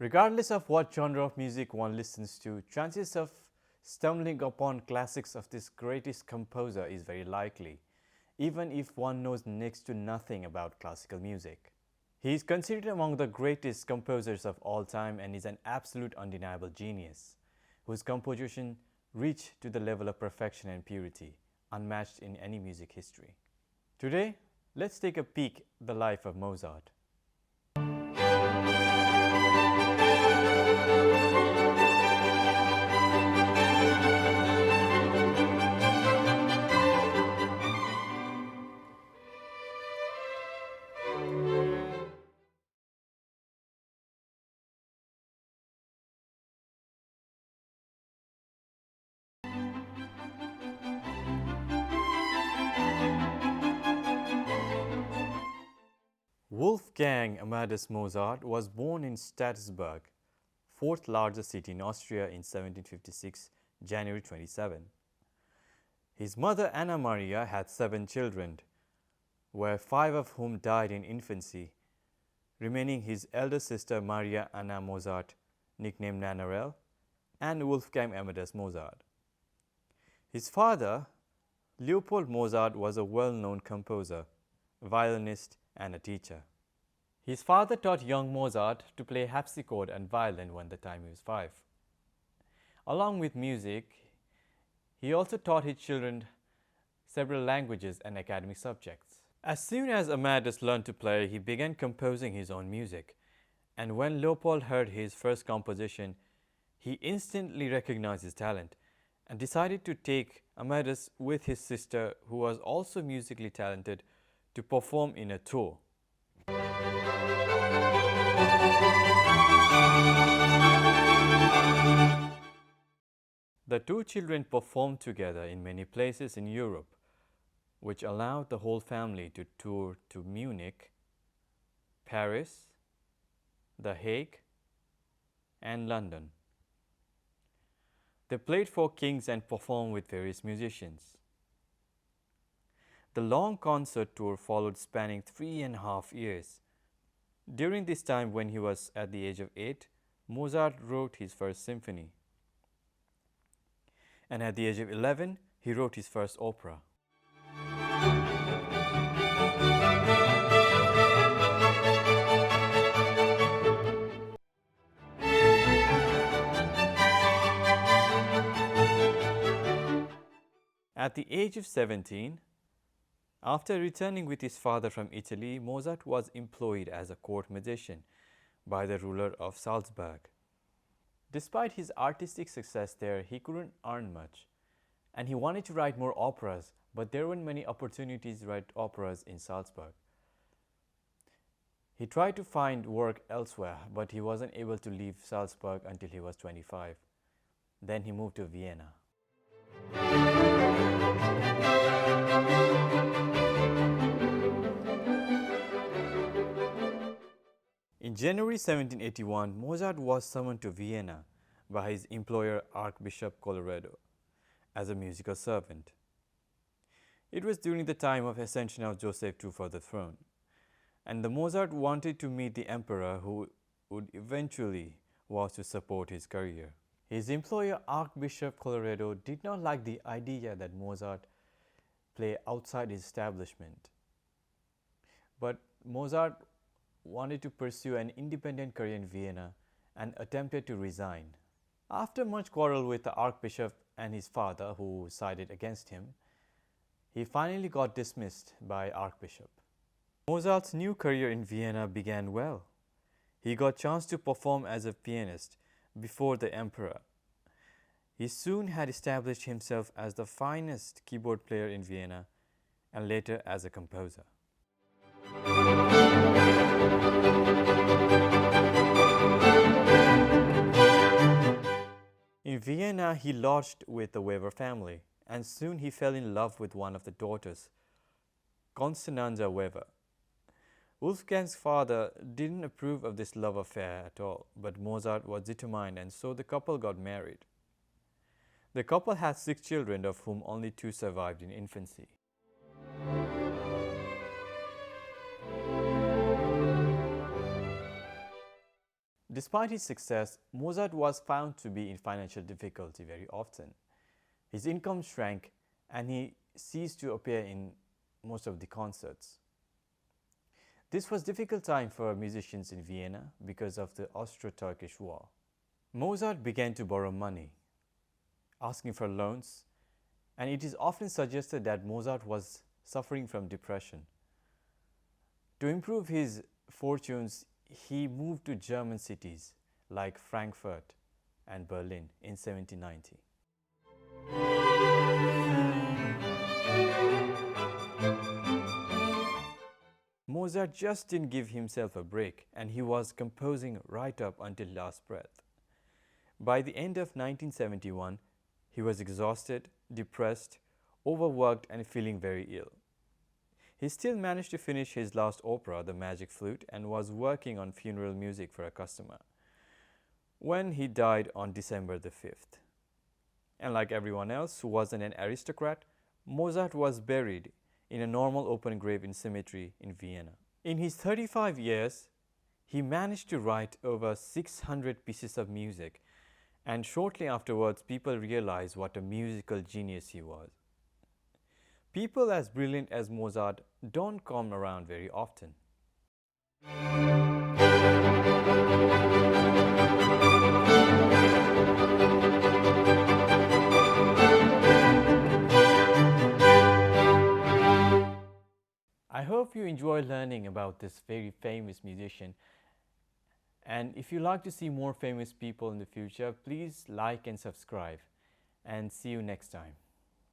Regardless of what genre of music one listens to, chances of stumbling upon classics of this greatest composer is very likely, even if one knows next to nothing about classical music. He is considered among the greatest composers of all time and is an absolute undeniable genius, whose composition reached to the level of perfection and purity, unmatched in any music history. Today, let's take a peek at the life of Mozart. Wolfgang Amadeus Mozart was born in Salzburg, fourth largest city in Austria in 1756, January 27. His mother Anna Maria had 7 children, where 5 of whom died in infancy, remaining his elder sister Maria Anna Mozart, nicknamed Nannerl, and Wolfgang Amadeus Mozart. His father, Leopold Mozart, was a well-known composer, violinist, and a teacher. His father taught young Mozart to play harpsichord and violin when the time he was 5. Along with music, he also taught his children several languages and academic subjects. As soon as Amadeus learned to play, he began composing his own music, and when Leopold heard his first composition, he instantly recognized his talent and decided to take Amadeus with his sister, who was also musically talented, to perform in a tour. The 2 children performed together in many places in Europe, which allowed the whole family to tour to Munich, Paris, The Hague, and London. They played for kings and performed with various musicians. The long concert tour followed, spanning 3.5 years. During this time, when he was at the age of 8, Mozart wrote his first symphony. And at the age of 11, he wrote his first opera. At the age of 17, after returning with his father from Italy, Mozart was employed as a court musician by the ruler of Salzburg. Despite his artistic success there, he couldn't earn much, and he wanted to write more operas, but there weren't many opportunities to write operas in Salzburg. He tried to find work elsewhere, but he wasn't able to leave Salzburg until he was 25. Then he moved to Vienna. In January 1781, Mozart was summoned to Vienna by his employer Archbishop Colloredo as a musical servant. It was during the time of ascension of Joseph II for the throne, and the Mozart wanted to meet the emperor, who would eventually was to support his career. His employer Archbishop Colloredo did not like the idea that Mozart play outside his establishment, but Mozart wanted to pursue an independent career in Vienna and attempted to resign. After much quarrel with the Archbishop and his father, who sided against him, he finally got dismissed by Archbishop. Mozart's new career in Vienna began well. He got a chance to perform as a pianist before the emperor. He soon had established himself as the finest keyboard player in Vienna and later as a composer. In Vienna, he lodged with the Weber family, and soon he fell in love with one of the daughters, Constanza Weber. Wolfgang's father didn't approve of this love affair at all, but Mozart was determined, and so the couple got married. The couple had 6 children, of whom only 2 survived in infancy. Despite his success, Mozart was found to be in financial difficulty very often. His income shrank and he ceased to appear in most of the concerts. This was a difficult time for musicians in Vienna because of the Austro-Turkish War. Mozart began to borrow money, asking for loans, and it is often suggested that Mozart was suffering from depression. To improve his fortunes, he moved to German cities like Frankfurt and Berlin in 1790. Mozart just didn't give himself a break, and he was composing right up until last breath. By the end of 1971, he was exhausted, depressed, overworked, and feeling very ill. He still managed to finish his last opera, The Magic Flute, and was working on funeral music for a customer when he died on December the 5th. And like everyone else who wasn't an aristocrat, Mozart was buried in a normal open grave in cemetery in Vienna. In his 35 years, he managed to write over 600 pieces of music, and shortly afterwards, people realized what a musical genius he was. People as brilliant as Mozart don't come around very often. I hope you enjoy learning about this very famous musician. And if you like to see more famous people in the future, please like and subscribe. And see you next time.